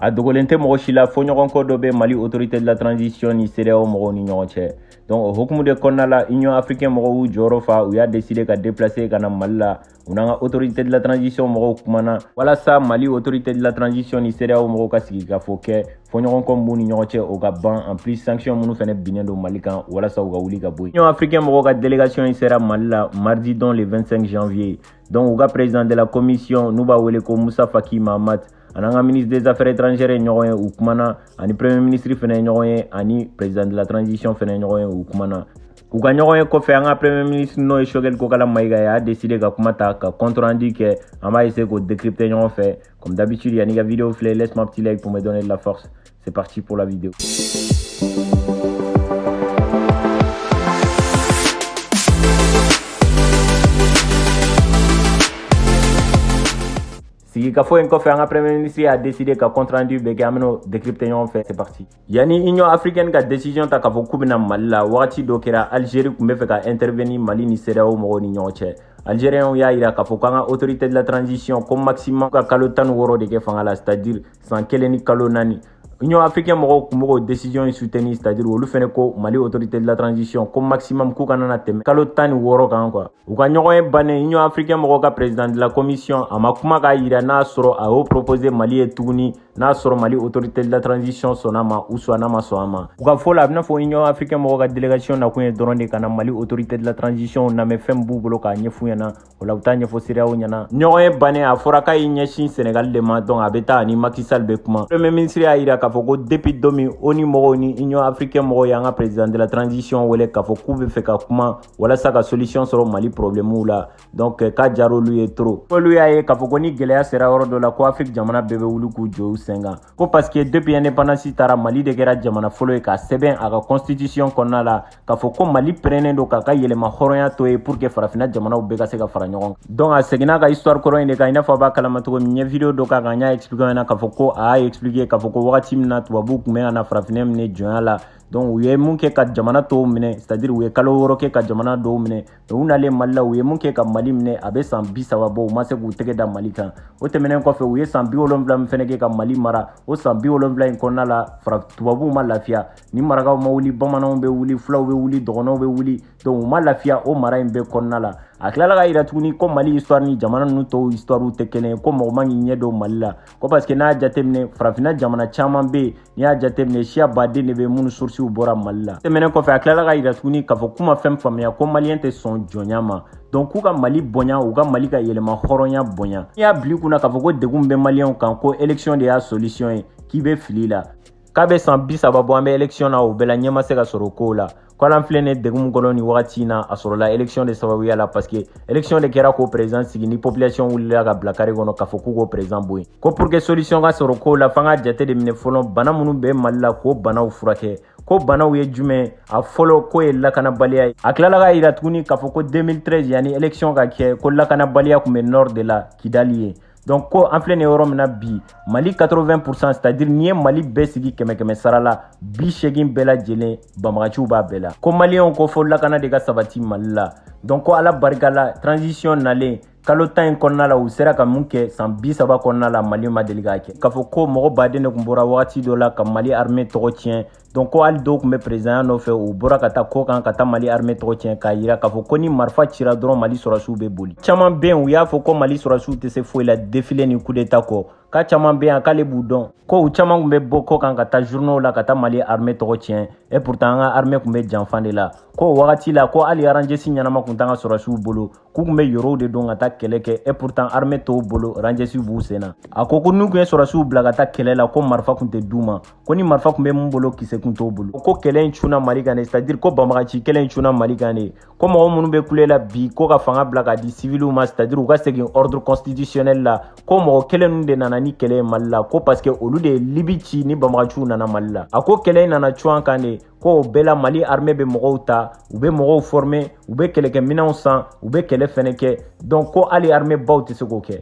a dogolen tɛ mɔgɔ si la fo ɲɔgɔn kɔ dɔ bɛ Mali autorité de la transition ni CEDEAO mɔgɔw ni ɲɔgɔn cɛ. Donc o hukumu de kɔnɔna la Union africaine mɔgɔw y'u jɔyɔrɔ fa u y'a décidé ka déplacer ka na Mali la u n'an ka autorité de la transition mɔgɔw kumana walasa Mali autorité de la transition ni CEDEAO mɔgɔw ka sigi ka fɔ kɛ fo ɲɔgɔn kɔ mun ni ɲɔgɔn cɛ o ka ban en plus sanction minnu fɛnɛ binnen don Mali kan walasa u ka wuli ka bɔ yen. Union africaine mɔgɔw ka délégation in sera Mali la mardi donc le 25 janvier. Donc u ka président de la commission n'u b'a wele ko Moussa Faki Mahamat an'an ka ministre des affaires étrangères ɲɔgɔn ye u kumana ani premier ministre fɛnɛ ɲɔgɔn ye ani président de la transition fɛnɛ ɲɔgɔn ye u kumana. U ka ɲɔgɔn ye kɔfɛ an ka premier ministre n'o ye Choguel Kokala Maïga ye a décidé ka kuma ta ka compte rendu kɛ an b'a essayer k'o décrypter ɲɔgɔn fɛ. Comme d'habitude yanni ka vidéo filɛ laisse-moi un petit like pour me donner de la force. C'est parti pour la vidéo. Sigi ka fɔ in kɔfɛ an ka premier ministre a décidé ka compte rendu bɛɛ kɛ an bɛn'o décrypter ɲɔgɔn fɛ. C'est parti. Yani Union africaine ka décision ta k'a fɔ k'u bɛna Mali la wagati dɔ kɛra Algérie tun bɛ fɛ ka intervenir Mali ni CEDEAO mɔgɔw ni ɲɔgɔn cɛ. Algériens y'a yira k'a fɔ k'an ka autorité de la transition ko maximum ka kalo 16 de kɛ fanga la c'est-à-dire san 1 ni kalo 4. Union africaine mɔgɔw tun b'o décision in soutenir c'est-à-dire olu fɛnɛ ko Mali autorité de la transition ko maximum k'u kana na tɛmɛ kalo 16 kan quoi. U ka ɲɔgɔn ye bannen Union africaine mɔgɔw ka président de la commission a ma kuma k'a yira n'a sɔrɔ a y'o proposer Mali ye tuguni n'a sɔrɔ Mali autorité de la transition sɔnna ma ou soit n'a ma sɔn a ma. U ka fɔ la a bɛna fɔ Union africaine mɔgɔw ka délégation nakun ye dɔrɔn de ka na Mali autorité de la transition lamɛn fɛn b'u bolo k'a ɲɛfu ɲɛna o la u t'a ɲɛfɔ CEDEAO ɲɛna. Ɲɔgɔn ye bannen a fɔra k'a y'i ɲɛsin Sénégal de ma donc a bɛ taa ani Macky Sall bɛ kuma. Premier ministre y'a yira k'a fɔ ko depuis don min o ni mɔgɔw ni Union africaine mɔgɔw y'an ka président de la transition wele k'a fɔ k'u bɛ fɛ ka kuma walasa ka solution sɔrɔ Mali problème la donc k'a jar'olu ye trop. Olu y'a ye k'a fɔ ko ni gɛlɛya sera yɔrɔ dɔ la ko Afrique jamana bɛɛ bɛ wuli k'u jɔ u sen kan ko parce que depuis indépendance taara Mali de kɛra jamana fɔlɔ ye k'a sɛbɛn a ka constitution kɔnɔna la k'a fɔ ko Mali pɛrɛnnen don k'a ka yɛlɛma hɔrɔnya to ye pour que farafinna jamanaw bɛɛ ka se ka fara ɲɔgɔn kan. Donc a seginna ka histoire kɔrɔ in de kan i n'a fɔ a b'a kalama cogo min n ye vidéo dɔ k'a kan n y'a expliqué ɲɛna k'a fɔ ko a y'a expliqué k'a fɔ ko wagati min na tubabuw tun bɛ ka na farafinna minɛ jɔnya la donc u ye mun kɛ ka jamana tɔw minɛ c'est-à-dire u ye kalo 6 kɛ ka jamana dɔw minɛ mais u nalen Mali la u ye mun kɛ ka Mali minɛ a bɛ san 30 bɔ u ma se k'u tɛgɛ da Mali kan o tɛmɛnen kɔfɛ u ye san 70 min fɛnɛ kɛ ka Mali mara o san 70 in kɔnɔna la tubabuw ma lafiya ni marakaw ma wuli bamananw bɛ wuli fulaw bɛ wuli dɔgɔnɔw bɛ wuli donc u ma lafiya o mara in bɛɛ kɔnɔna la a tilala ka yira tuguni ko Mali histoire ni jamana ninnu tɔw histoire tɛ kelen ye ko mɔgɔ man k'i ɲɛ don Mali la ko parce que n'a y'a jateminɛ farafinna jamana caman bɛ yen n'i y'a jateminɛ siya baden de bɛ minnu sources bɔra Mali la tɛmɛnen kɔfɛ a tilala ka yira tuguni k'a fɔ k'u ma fɛn faamuya ko maliyɛn tɛ sɔn jɔnya ma donc k'u ka Mali bonya u ka Mali ka yɛlɛma hɔrɔnya bonya n'i y'a bila i kunna k'a fɔ ko degun bɛ maliyɛnw kan ko élection de y'a solution ye k'i bɛ fili la k'a bɛ san 30 bɔ an bɛ élection na o bɛɛ la ɲɛ ma se ka sɔrɔ o kow la k'an filɛ nin degun kɔnɔ ni wagati in na a sɔrɔla élection de sababuya la parce que élection de kɛra k'o président sigi ni population wulila ka bila carré kɔnɔ k'a fɔ k'u k'o président bɔ yen ko pour que solution ka sɔrɔ kow la f'an ka jate de minɛ fɔlɔ bana minnu bɛ Mali la k'o banaw furakɛ ko banaw ye jumɛn a fɔlɔ ko ye lakanabaliya ye a tilala ka yira tuguni k'a fɔ ko 2013 yanni élection ka kɛ ko lakanabaliya tun bɛ nord de la Kidali ye donc ko an filɛ nin yɔrɔ min na bi Mali 80% c'est-à-dire n'i ye Mali bɛɛ sigi 100 sara la 80 bɛɛ lajɛlen banbaganciw b'a bɛɛ la ko maliyɛnw ko fo lakana de ka sabati Mali la donc ko ala barika la transition nalen kalo 10 in kɔnɔna la u sera ka mun kɛ san 30 kɔnɔna la Mali ma deli k'a kɛ k'a fɔ ko mɔgɔ baden de tun bɔra wagati dɔ la ka Mali armée tɔgɔ tiɲɛ donc ko hali dɔw tun bɛ président nɔfɛ u bɔra ka taa kɔ kan ka taa Mali armée tɔgɔ tiɲɛ k'a yira k'a fɔ ko ni marifa cira dɔrɔn Mali sɔrɔsiw bɛ boli caman bɛ yen u y'a fɔ ko Mali sɔrɔsiw tɛ se foyi la défilé ni coup d'état kɔ k'a caman bɛ yan k'ale b'u dɔn ko u caman tun bɛ bɔ kɔ kan ka taa journaux la ka taa Mali armée tɔgɔ tiɲɛ et pourtant an ka armée tun bɛ janfan de la ko wagati la ko hali RNGC ɲɛnama tun t'an ka sɔrɔsiw bolo k'u tun bɛ yɔrɔw de don ka taa kɛlɛ kɛ et pourtant armée tɔw bolo RNGC b'u sen na a ko n'u tun ye sɔrɔsiw bila ka taa kɛlɛ la ko marifa tun tɛ d'u ma ko ni marifa tun bɛ mun bolo kisɛ tun t'o bolo ko kɛlɛ in cunna Mali kan de c'est-à-dire ko banbagaci kɛlɛ in cunna Mali kan de ko mɔgɔ minnu bɛ kule la bi ko ka fanga bila ka di civiliw ma c'est-à-dire u ka segin ordre constitutionnel la ko mɔgɔ kelen ninnu de nana ni kɛlɛ ye Mali la ko parce que olu de ye Libi ci ni banbagaciw nana Mali la a ko kɛlɛ in nana cun kan de ko o bɛɛ la Mali armée bɛ mɔgɔw ta u bɛ mɔgɔw former u bɛ kɛlɛkɛminɛnw san u bɛ kɛlɛ fɛnɛ kɛ donc ko hali armée baw tɛ se k'o kɛ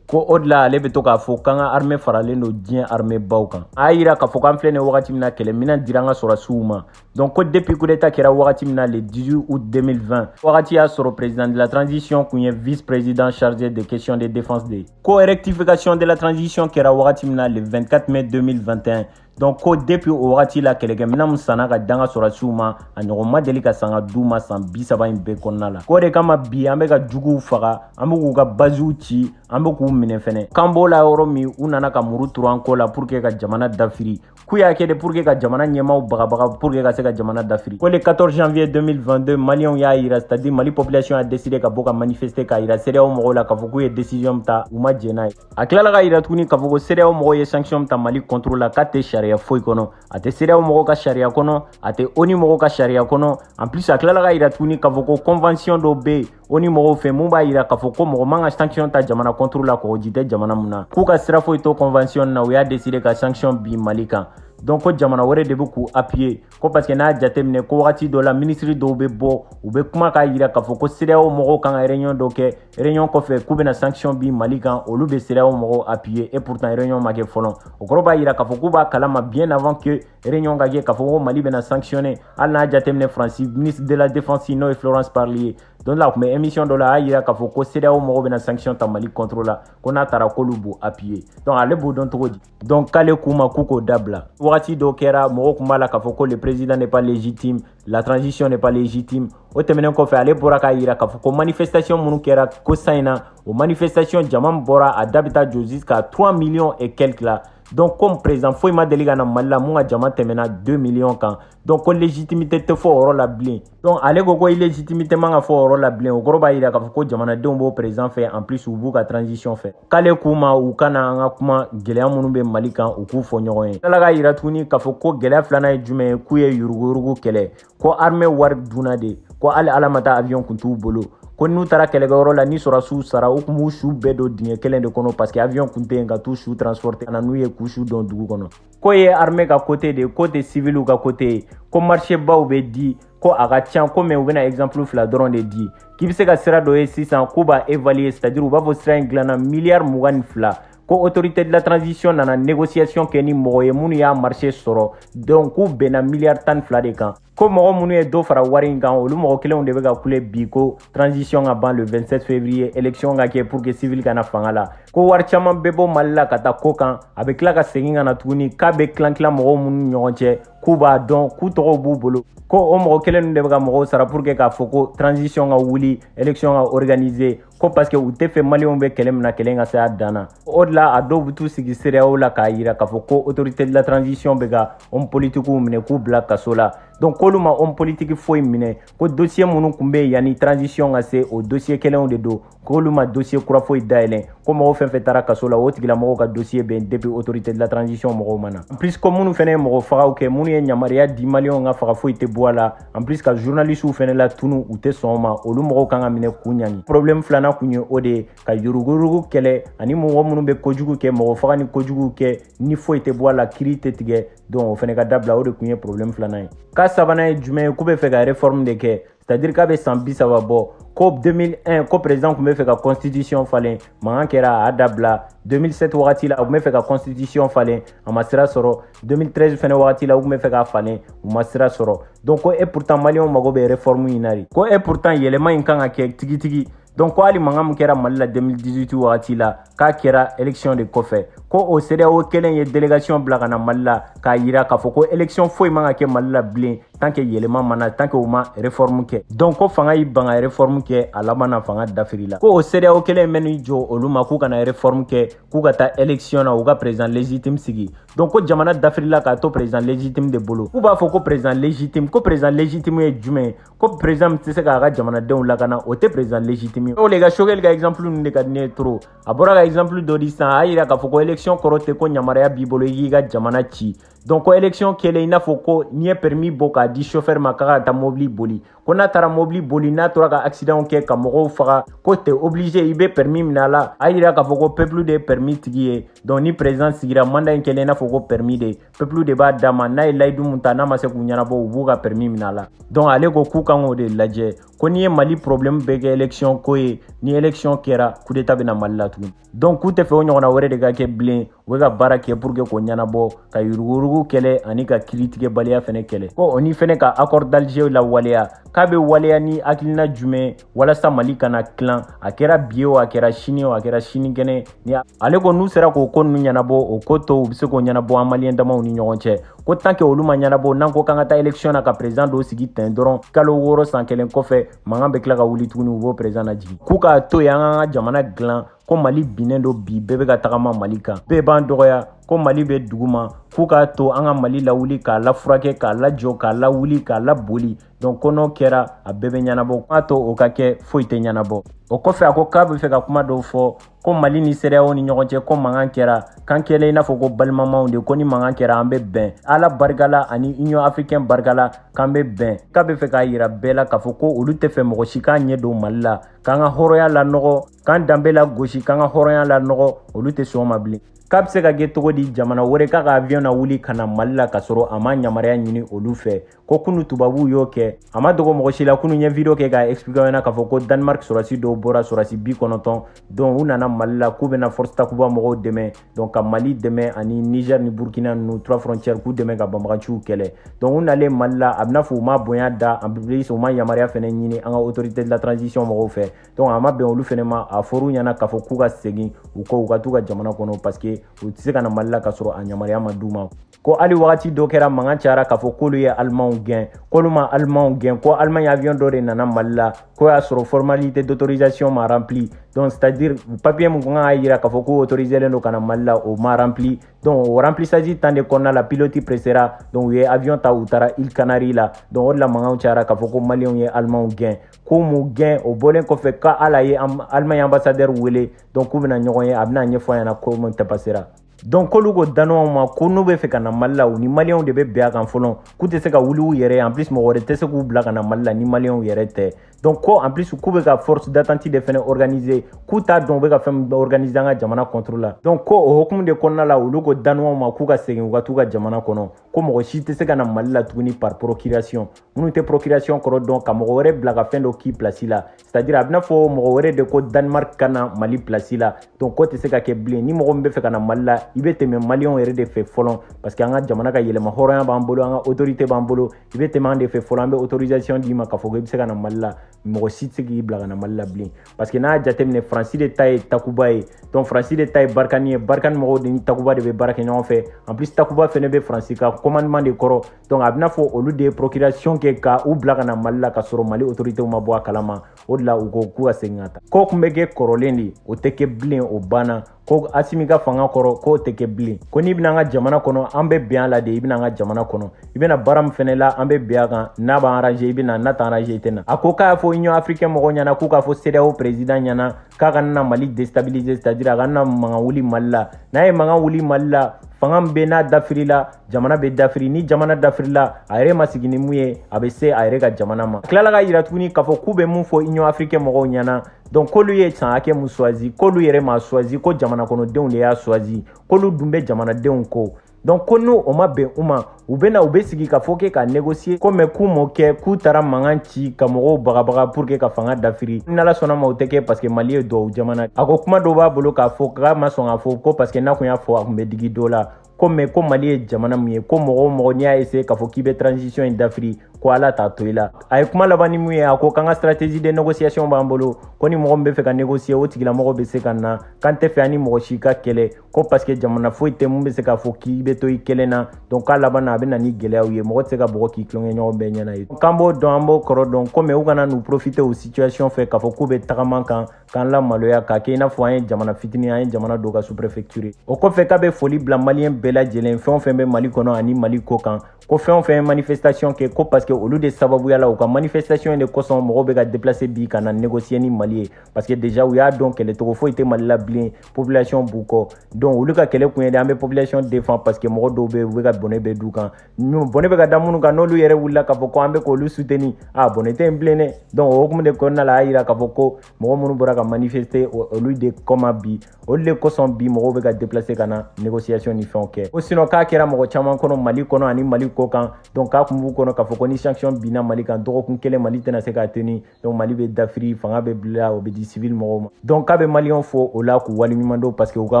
ko odla ale be to k'a fɔ k'an ka armée faralen do diɲɛ armée baw kan a yira k'a fɔ k'an filɛ nin wagati min na kɛlɛminɛn dira an ka sɔrɔdasiw ma donc ko depuis coup d'état kɛra wagati min na le 18 août 2020 wagati y'a sɔrɔ président de la transition kun ye vice-président chargé des questions de défense de ko rectification de la transition kɛra wagati min na le 24 mai 2021 donc ko depuis o wagati la kɛlɛkɛminɛn min sanna ka dan ka sɔrɔdasiw ma a ɲɔgɔn ma deli ka san ka d'u ma san 30 in bɛɛ kɔnɔna la ko de kama bi an bɛ ka juguw faga an bɛ k'u ka baziw ci an bɛ k'u minɛ fɛnɛ k'an b'o la yɔrɔ min u nana ka muru turu an ko la pour que ka jamana dafiri k'u y'a kɛ de pour que ka jamana ɲɛmaw bagabaga pour que ka se ka jamana dafiri ko le 14 janvier 2022 maliens y'a yira c'est-à-dire Mali population a décidé ka bɔ ka manifester k'a yira CEDEAO mɔgɔw la k'a fɔ k'u ye décision ta u ma jɛn n'a ye a tilala ka yira tuguni k'a fɔ ko CEDEAO mɔgɔw ye sanction ta Mali contre la k'a tɛ sariya foyi kɔnɔ a tɛ CEDEAO mɔgɔw ka sariya kɔnɔ a tɛ ONU mɔgɔw ka sariya kɔnɔ en plus a tilala ka yira tuguni k'a fɔ ko convention dɔ bɛ yen ONU mɔgɔw fɛ mun b'a yira k'a fɔ ko mɔgɔ man ka sanction ta jamana contre la kɔgɔji tɛ jamana mun na k'u ka sira foyi to convention na u y'a décider ka sanction bin Mali kan donc ko jamana wɛrɛ de bɛ k'u appuyer ko parce que n'a jateminɛ ko wagati dɔ la ministre dɔw bɛ bɔ u bɛ kuma k'a yira k'a fɔ ko CEDEAO mɔgɔw kan ka réunion dɔ kɛ réunion kɔfɛ k'u bɛna sanction bin Mali kan olu bɛ CEDEAO mɔgɔw appuyer et pourtant réunion ma kɛ fɔlɔ o kɔrɔ b'a yira k'a fɔ k'u b'a kalama bien avant que réunion ka kɛ k'a fɔ ko Mali bɛna sanctionner hali n'a jateminɛ Faransi ministre de la défense n'o ye Florence Parly ye donc la tun bɛ émission dɔ la a y'a yira k'a fɔ ko CEDEAO mɔgɔw bɛna sanction ta Mali contre la ko n'a taara k'olu b'o appuyer donc ale b'o dɔn cogo di donc k'ale k'u ma k'u k'o dabila wagati dɔ kɛra mɔgɔw tun b'a la k'a fɔ ko le président n'est pas légitime la transition n'est pas légitime o tɛmɛnen kɔfɛ ale bɔra k'a yira k'a fɔ ko manifestation minnu kɛra ko sa in na o manifestation jama min bɔra a da bɛ taa jɔ jusqu'à 3 millions et quelques la donc comme président foyi ma deli ka na Mali la mun ka jama tɛmɛna 2 millions kan donc ko légitimité tɛ fɔ o yɔrɔ la bilen donc ale ko ko illégitimité man ka fɔ o yɔrɔ la bilen o kɔrɔ b'a yira k'a fɔ ko jamanadenw b'o président fɛ en plus u b'u ka transition fɛ k'ale k'u ma u kana an ka kuma gɛlɛya minnu bɛ Mali kan u k'u fɔ ɲɔgɔn ye tila ka yira tuguni k'a fɔ ko gɛlɛya filanan ye jumɛn ye k'u ye yuruguyurugu kɛlɛ ko armée wari dunna de ko hali ala ma taa avion kun t'u bolo ko n'u taara kɛlɛkɛyɔrɔ la ni sɔrɔdasiw sara u tun b'u su bɛɛ don dingɛ kelen de kɔnɔ parce que avion kun tɛ yen ka t'u su transporter ka na n'u ye k'u su don dugu kɔnɔ ko ye armée ka côté de ko tɛ civiliw ka côté ye ko marché baw bɛ di ko a ka ca ko mais u bɛna exemple fila dɔrɔn de di k'i bɛ se ka sira dɔ ye sisan k'u b'a évaluer c'est-à-dire u b'a fɔ sira in dilanna miliyari 22 ko autorité de la transition nana négociation kɛ ni mɔgɔ ye minnu y'a marché sɔrɔ donc k'u bɛnna miliyari 12 de kan ko mɔgɔ minnu ye dɔ fara wari in kan olu mɔgɔ kelenw de bɛ ka kule bi ko transition ka ban le 27 février élection ka kɛ pour que civil kana fanga la ko wari caman bɛ bɔ Mali la ka taa ko kan a bɛ tila ka segin ka na tuguni k'a bɛ tilan mɔgɔw minnu ɲɔgɔn cɛ k'u b'a dɔn k'u tɔgɔw b'u bolo ko o mɔgɔ kelen de bɛ ka mɔgɔw sara pour que k'a fɔ ko transition ka wuli élection ka organiser ko parce que u tɛ fɛ maliens bɛ kɛlɛ min na kɛlɛ ka se a dan na o de la a dɔw bɛ t'u sigi CEDEAO la k'a yira k'a fɔ ko autorité de la transition bɛ ka homme politiques minɛ k'u bila kaso la donc k'olu ma homme politique foyi minɛ ko dossier minnu tun bɛ yen yanni transition ka se o dossier kelenw de don k'olu ma dossier kura foyi dayɛlɛn ko mɔgɔ fɛn fɛn taara kaso la o tigilamɔgɔw ka dossier bɛn depuis autorité de la transition mɔgɔw ma na en plus ko minnu fɛnɛ ye mɔgɔ fagaw kɛ minnu ye yamaruya di maliens ka faga foyi tɛ bɔ a la en plus ka journalistes fɛnɛ la tunu u tɛ sɔn o ma olu mɔgɔw kan ka minɛ k'u ɲangi problème filanan kun ye o de ye ka yuruguyurugu kɛlɛ ani mɔgɔ minnu bɛ kojugu kɛ mɔgɔ faga ni kojugu kɛ ni foyi tɛ bɔ a la kiiri tɛ tigɛ donc o fɛnɛ ka dabila o de kun ye problème filanan ye ka sabanan ye jumɛn ye k'u bɛ fɛ ka réforme de kɛ c'est-à-dire k'a bɛ san 30 bɔ ko 2001 ko président tun bɛ fɛ ka constitution falen mankan kɛra a dabila 2007 wagati la u tun bɛ fɛ ka constitution falen a ma sira sɔrɔ 2013 fɛnɛ wagati la u tun bɛ fɛ k'a falen u ma sira sɔrɔ donc ko et pourtant maliens mago bɛ réforme in na de ko et pourtant yɛlɛma in kan ka kɛ tigitigi donc ko hali mankan min kɛra Mali la 2018 wagati la k'a kɛra élection de kɔfɛ ko o CEDEAO kelen ye délégation bila ka na Mali la k'a yira k'a fɔ ko élection foyi man ka kɛ Mali la bilen tant que yɛlɛma mana tant que u ma réforme kɛ donc ko fanga y'i ban ka réforme kɛ a laban na fanga dafiri la ko o CEDEAO kelen bɛ n'u jɔ olu ma k'u kana réforme kɛ k'u ka taa élection na u ka président légitime sigi donc ko jamana dafiri la k'a to président légitime de bolo k'u b'a fɔ ko président légitime ye jumɛn ye ko président min tɛ se k'a ka jamanadenw lakana o tɛ président légitime ye o le ka choquer ka exemple ninnu de ka di ne ye trop a bɔra ka exemple dɔ di sisan a y'a yira k'a fɔ ko élection kɔrɔ tɛ ko yamaruya b'i bolo i k'i ka jamana ci donc ko élection kɛlen i n'a fɔ ko n'i ye permis bɔ k'a di chauffeur ma k'a ka taa mobili boli ko n'a taara mobili boli n'a tora ka accident kɛ ka mɔgɔw faga ko t'es obligé i bɛ permis minɛ a la a yira k'a fɔ ko peuple de ye permis tigi ye donc ni président sigira mandat in kɛlen i n'a fɔ ko permis de peuple de b'a d'a ma n'a ye layidu mun ta n'a ma se k'u ɲɛnabɔ u b'u ka permis minɛ a la donc ale ko k'u ka kan o de lajɛ ko n'i ye Mali problème bɛɛ kɛ élection ko ye ni élection kɛra coup d'état bɛna Mali la tuguni donc k'u tɛ fɛ o ɲɔgɔnna wɛrɛ de ka kɛ bilen u bɛ ka baara kɛ pour que k'o ɲɛnabɔ ka yuruguyurugu kɛlɛ ani ka kiiritigɛbaliya fɛnɛ kɛlɛ ko o ni fɛnɛ ka accord d'Alger la waleya k'a bɛ waleya ni hakilina jumɛn walasa Mali kana tilan a kɛra bi ye o a kɛra sini o a kɛra sinikɛnɛ ni ale ko n'u sera k'o ko ninnu ɲɛnabɔ o ko to u bɛ se k'o ɲɛnabɔ an maliyɛn damaw ni ɲɔgɔn cɛ ko tant que olu ma ɲɛnabɔ n'an ko k'an ka taa élection na ka président dɔw sigi ten dɔrɔn kalo 6 san kelen kɔfɛ mankan bɛ tila ka wuli tuguni u b'o président lajigin k'u k'a to yen an ka jamana dilan ko Mali binnen don bi bɛɛ bɛ ka tagama Mali kan bɛɛ b'an dɔgɔya ko Mali bɛ dugu ma k'u k'a to an ka Mali lawuli k'a lafurakɛ k'a lajɔ k'a lawuli k'a laboli donc ko n'o kɛra a bɛɛ bɛ ɲɛnabɔ k'a to o ka kɛ foyi tɛ ɲɛnabɔ o kɔfɛ a ko k'a bɛ fɛ ka kuma dɔw fɔ ko Mali ni CEDEAO ni ɲɔgɔn cɛ ko mankan kɛra k'an kɛlen i n'a fɔ ko balimamaw de ko ni mankan kɛra an bɛ bɛn Ala barika la ani Union africaine barika la k'an bɛ bɛn k'a bɛ fɛ k'a yira bɛɛ la k'a fɔ ko olu tɛ fɛ mɔgɔ si k'an ɲɛ don Mali la k'an ka hɔrɔnya lanɔgɔ k'an danbe la gosi k'an ka hɔrɔnya lanɔgɔ olu tɛ sɔn o ma bilen k'a bɛ se ka kɛ cogo di jamana wɛrɛ k'a ka avion na wuli ka na Mali la ka sɔrɔ a ma yamaruya ɲini olu fɛ ko kunu tubabuw y'o kɛ a ma dogo mɔgɔ si la kunu ye video kɛ k'a expliquer ɲɛna k'a fɔ ko Danemark sɔrɔsi dɔw bɔra sɔrɔsi 90 donc u nana Mali la k'u bɛna force takuba mɔgɔw dɛmɛ donc ka Mali dɛmɛ ani Niger ni Burkina ninnu 3 frontières k'u dɛmɛ ka banbaganciw kɛlɛ donc u nalen Mali la a bɛna fɔ u ma bonya da en plus u ma yamaruya fɛnɛ ɲini an ka autorité de la transition mɔgɔw fɛ donc a ma bɛn olu fɛnɛ ma a fɔr'u ɲɛna k'a fɔ k'u ka segin u kɔ u ka t'u ka jamana kɔnɔ parce que u tɛ se ka na Mali la ka sɔrɔ a yamaruya ma d'u ma ko hali wagati dɔ kɛra mankan cayara k'a fɔ k'olu ye Allemand gɛn k'olu ma Allemand gɛn ko Allemagne avion dɔ de nana Mali la ko y'a sɔrɔ formalité d'autorisation ma rempli donc c'est à dire papier mun kan ka yira k'a fɔ ko autorisé len don ka na Mali la o ma rempli donc o remplissage temps de kɔnɔna la pilote pressera donc u ye avion ta u taara Île Canaries la donc o de la mankanw cayara k'a fɔ ko maliyɛnw ye Allemand gɛn ko mu gɛn o bɔlen kɔfɛ ka ala ye Allemagne ambassadeur wele donc k'u bɛna ɲɔgɔn ye a bɛna ɲɛfɔ a ɲɛna ko mun tɛ passera donc k'olu ko danow ma ko n'u bɛ fɛ ka na Mali la u ni maliyɛnw de bɛ bɛn a kan fɔlɔ k'u tɛ se ka wuli u yɛrɛ ye en plus mɔgɔ wɛrɛ tɛ se k'u bila ka na Mali la ni maliyɛnw yɛrɛ tɛ donc ko en plus k'u bɛ ka force d'attente de fɛnɛ organiser k'u t'a dɔn u bɛ ka fɛn organiser an ka jamana contre la donc ko o hukumu de kɔnɔna la olu ko danow ma k'u ka segin u ka t'u ka jamana kɔnɔ ko mɔgɔ si tɛ se ka na Mali la tuguni par procuration minnu tɛ procuration kɔrɔ dɔn ka mɔgɔ wɛrɛ bila ka fɛn dɔ k'i place la c'est à dire a bɛna fɔ mɔgɔ wɛrɛ de ko Danemark ka na Mali place la donc ko tɛ se ka kɛ bilen ni mɔgɔ min bɛ fɛ ka na Mali la i bɛ tɛmɛ maliyɛnw yɛrɛ de fɛ fɔlɔ parce que an ka jamana ka yɛlɛma hɔrɔnya b'an bolo an ka autorité b'an bolo i bɛ tɛmɛ an de fɛ fɔlɔ an bɛ autorisation d'i ma k'a fɔ ko i bɛ se ka na Mali la mɔgɔ si tɛ se k'i bila ka na Mali la bilen parce que n'a jateminɛ Faransi de ta ye takuba ye donc Faransi de ta ye Barkani ye Barkani mɔgɔw de ni takuba de bɛ baara kɛ ɲɔgɔn fɛ en plus takuba fɛnɛ bɛ Faransi ka commandement de kɔrɔ donc a bɛna fɔ olu de ye procuration kɛ ka u bila ka na Mali la ka sɔrɔ Mali autoritéw ma bɔ a kalama o de la u ko k'u ka segin ka taa ko tun bɛ kɛ kɔrɔlen de o tɛ kɛ bilen o banna ko Asimi ka fanga kɔrɔ k'o tɛ kɛ bilen ko n'i bɛna an ka jamana kɔnɔ an bɛ bɛn a la de i bɛna an ka jamana kɔnɔ i bɛna baara min fɛnɛ la an bɛ bɛn a kan n'a b'an arranger i bɛna n'a t'an arranger i tɛ na a ko k'a fɔ Union africaine mɔgɔw ɲɛna k'u k'a fɔ CEDEAO président ɲɛna k'a ka na Mali déstabiliser c'est à dire a ka na mankan wuli Mali la n'a ye mankan wuli Mali la fanga min bɛ n'a dafirila jamana bɛ dafiri ni jamana dafirila a yɛrɛ ma sigi ni mun ye a bɛ se a yɛrɛ ka jamana ma tilala ka yira tuguni k'a fɔ k'u bɛ mun fɔ Union africaine mɔgɔw ɲɛna donc k'olu ye san hakɛ mun choisi k'olu yɛrɛ m'a choisi ko jamana kɔnɔdenw de y'a choisi k'olu dun bɛ jamanadenw ko donc ko n'o ma bɛn u ma u bɛ sigi ka fɔ ka négocier ko mais k'u m'o kɛ k'u taara mankan ci ka mɔgɔw bagabaga pour que ka fanga dafiri n'ala sɔnna ma o tɛ kɛ parce que Mali ye duwawu jamana a ko kuma dɔw b'a bolo k'a fɔ k'a ma sɔn k'a fɔ ko parce que n'a kun y'a fɔ a kun bɛ digi dɔ la ko mais ko Mali ye jamana min ye ko mɔgɔ o mɔgɔ n'i y'a essayer k'a fɔ k'i bɛ transition in dafiri ko Ala t'a to i la a ye kuma laban ni mun ye a ko k'an ka stratégie de négociation b'an bolo ko ni mɔgɔ min bɛ fɛ ka négocier o tigilamɔgɔ bɛ se ka na k'an tɛ fɛ ani mɔgɔ si ka kɛlɛ ko parce que jamana foyi tɛ mun bɛ se k'a fɔ k'i bɛ to i kelen na donc k'a laban na a bɛ na ni gɛlɛyaw ye mɔgɔ tɛ se ka bɔgɔ k'i tulonkɛ ɲɔgɔn bɛɛ ɲɛna ye k'an b'o dɔn an b'o kɔrɔ dɔn ko mais u kana n'u profiter o situation fɛ k'a fɔ k'u bɛ tagama kan k'an lamaloya k'a kɛ i n'a fɔ an ye jamana fitinin an ye jamana dɔw ka sous-préfecture o kɔfɛ k'a bɛ foli bila maliyɛn bɛɛ lajɛlen fɛn o fɛn bɛ Mali kɔnɔ ani Mali kɔ kan ko fɛn o fɛn ye manifestation kɛ ko parce que olu de sababuya la u ka manifestation de kosɔn mɔgɔw bɛ ka déplacer bi ka na négocier ni Mali ye parce que déjà u y'a dɔn kɛlɛcogo foyi tɛ Mali la bilen population b'u kɔ donc olu ka kɛlɛ kun ye de an bɛ population défend parce que mɔgɔ dɔw bɛ yen u bɛ ka bɔnɛ bɛ d'u kan bɔnɛ bɛ ka da minnu kan n'olu yɛrɛ wulila k'a fɔ ko an bɛ k'olu soutenir bɔnɛ tɛ yen bilen dɛ donc o hukumu de kɔnɔna la a y'a yira k'a fɔ ko mɔgɔ minnu bɔra ka manifester olu de kɔma bi olu de kosɔn bi mɔgɔw bɛ ka déplacer ka na négociation ni fɛnw kɛ ko sinon k'a kɛra mɔgɔ caman kɔnɔ Mali kɔnɔ ani Mali kɔ kan donc k'a kun b'u kɔnɔ k'a fɔ ko ni sanction bina Mali kan dɔgɔkun kelen Mali tɛna se ka tenir donc Mali bɛ dafiri fanga bɛ bila o bɛ di civil mɔgɔw ma donc k'a bɛ maliyɛnw fo o la k'u waleɲuman dɔn parce que u ka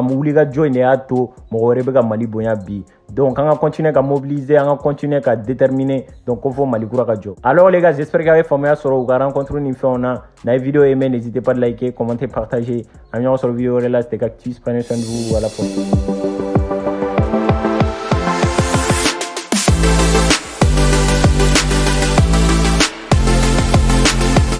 wulikajɔ in de y'a to mɔgɔ wɛrɛ bɛ ka Mali bonya bi donc an ka continuer ka mobiliser an ka continuer ka déterminer donc ko fɔ Mali kura ka jɔ. Alors les gars, j'espère que a ye faamuya sɔrɔ u ka rencontre ni fɛnw na. N'a ye vidéo aimé, n'hésitez pas de liker, commenter, partager. An ɲɔgɔn sɔrɔ vidéo wɛrɛ la, c'était Cactus, prenez soin de vous, à la prochaine.